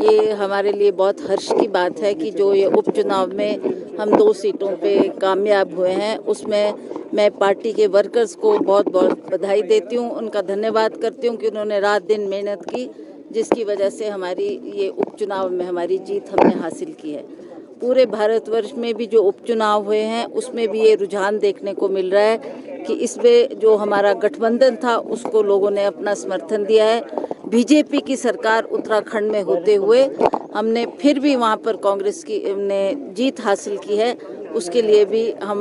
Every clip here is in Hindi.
ये हमारे लिए बहुत हर्ष की बात है कि जो ये उपचुनाव में हम 2 सीटों पे कामयाब हुए हैं, उसमें मैं पार्टी के वर्कर्स को बहुत बहुत बधाई देती हूँ, उनका धन्यवाद करती हूँ कि उन्होंने रात दिन मेहनत की, जिसकी वजह से हमारी ये उपचुनाव में हमारी जीत हमने हासिल की है। पूरे भारतवर्ष में भी जो उपचुनाव हुए हैं उसमें भी ये रुझान देखने को मिल रहा है कि इसमें जो हमारा गठबंधन था उसको लोगों ने अपना समर्थन दिया है। बीजेपी की सरकार उत्तराखंड में होते हुए हमने फिर भी वहाँ पर कांग्रेस की ने जीत हासिल की है, उसके लिए भी हम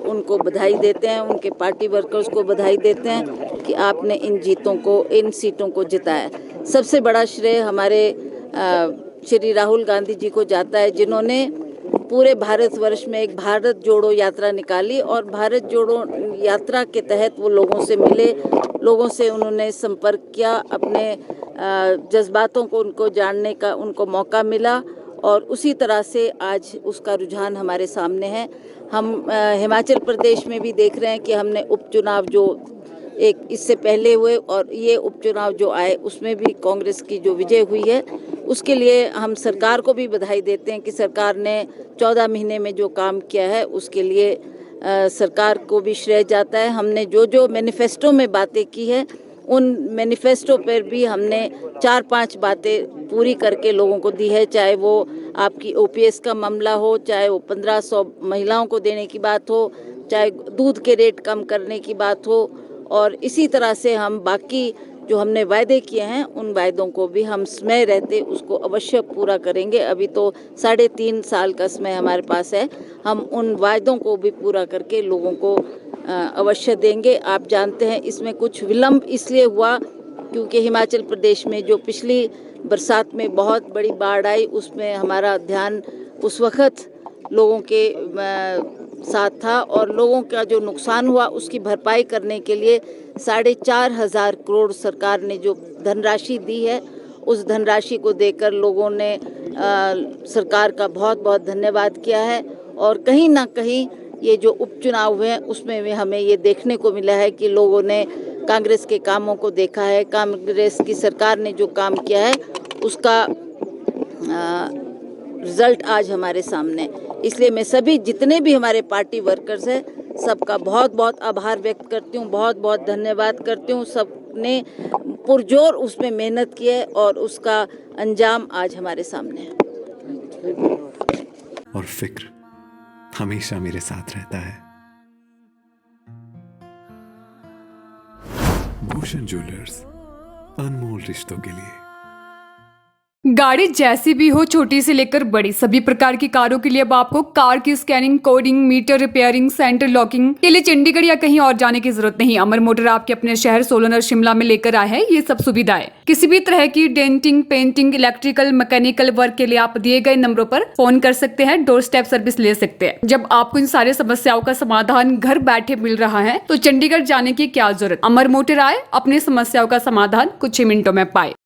उनको बधाई देते हैं, उनके पार्टी वर्कर्स को बधाई देते हैं कि आपने इन सीटों को जिताया। सबसे बड़ा श्रेय हमारे श्री राहुल गांधी जी को जाता है, जिन्होंने पूरे भारतवर्ष में एक भारत जोड़ो यात्रा निकाली और भारत जोड़ो यात्रा के तहत वो लोगों से मिले, लोगों से उन्होंने संपर्क किया, अपने जज्बातों को उनको जानने का उनको मौका मिला और उसी तरह से आज उसका रुझान हमारे सामने है। हम हिमाचल प्रदेश में भी देख रहे हैं कि हमने उपचुनाव जो एक इससे पहले हुए और ये उपचुनाव जो आए उसमें भी कांग्रेस की जो विजय हुई है, उसके लिए हम सरकार को भी बधाई देते हैं कि सरकार ने 14 महीने में जो काम किया है उसके लिए सरकार को भी श्रेय जाता है। हमने जो मैनिफेस्टो में बातें की है, उन मैनिफेस्टो पर भी हमने 4-5 बातें पूरी करके लोगों को दी है, चाहे वो आपकी ओपीएस का मामला हो, चाहे वो 1500 महिलाओं को देने की बात हो, चाहे दूध के रेट कम करने की बात हो, और इसी तरह से हम बाकी जो हमने वायदे किए हैं उन वायदों को भी हम समय रहते उसको अवश्य पूरा करेंगे। अभी तो 3.5 साल का समय हमारे पास है, हम उन वायदों को भी पूरा करके लोगों को अवश्य देंगे। आप जानते हैं इसमें कुछ विलम्ब इसलिए हुआ क्योंकि हिमाचल प्रदेश में जो पिछली बरसात में बहुत बड़ी बाढ़ आई, उसमें हमारा ध्यान उस वक्त लोगों के साथ था और लोगों का जो नुकसान हुआ उसकी भरपाई करने के लिए 4,500 करोड़ सरकार ने जो धनराशि दी है, उस धनराशि को देकर लोगों ने सरकार का बहुत बहुत धन्यवाद किया है। और कहीं ना कहीं ये जो उपचुनाव हुए हैं उसमें भी हमें ये देखने को मिला है कि लोगों ने कांग्रेस के कामों को देखा है, कांग्रेस की सरकार ने जो काम किया है उसका रिजल्ट आज हमारे सामने। इसलिए मैं सभी जितने भी हमारे पार्टी वर्कर्स हैं सबका बहुत बहुत आभार व्यक्त करती हूँ, बहुत बहुत धन्यवाद करती हूँ। सबने पुरजोर उसमें मेहनत की है और उसका अंजाम आज हमारे सामने है। और फिक्र हमेशा मेरे साथ रहता है। भूषण ज्वेलर्स, अनमोल रिश्तों के लिए। गाड़ी जैसी भी हो, छोटी से लेकर बड़ी सभी प्रकार की कारों के लिए अब आपको कार की scanning, coding, meter repairing, centre locking के लिए चंडीगढ़ या कहीं और जाने की जरूरत नहीं। अमर मोटर आपके अपने शहर सोलन और शिमला में लेकर आए हैं ये सब सुविधाएं। किसी भी तरह की denting, painting, electrical, mechanical work के लिए आप दिए गए नंबरों पर फोन कर सकते हैं, डोर स्टेप सर्विस ले सकते हैं। जब आपको इन सारी समस्याओं का समाधान घर बैठे मिल रहा है तो चंडीगढ़ जाने की क्या जरूरत। अमर मोटर आए, अपनी समस्याओं का समाधान कुछ ही मिनटों में पाए।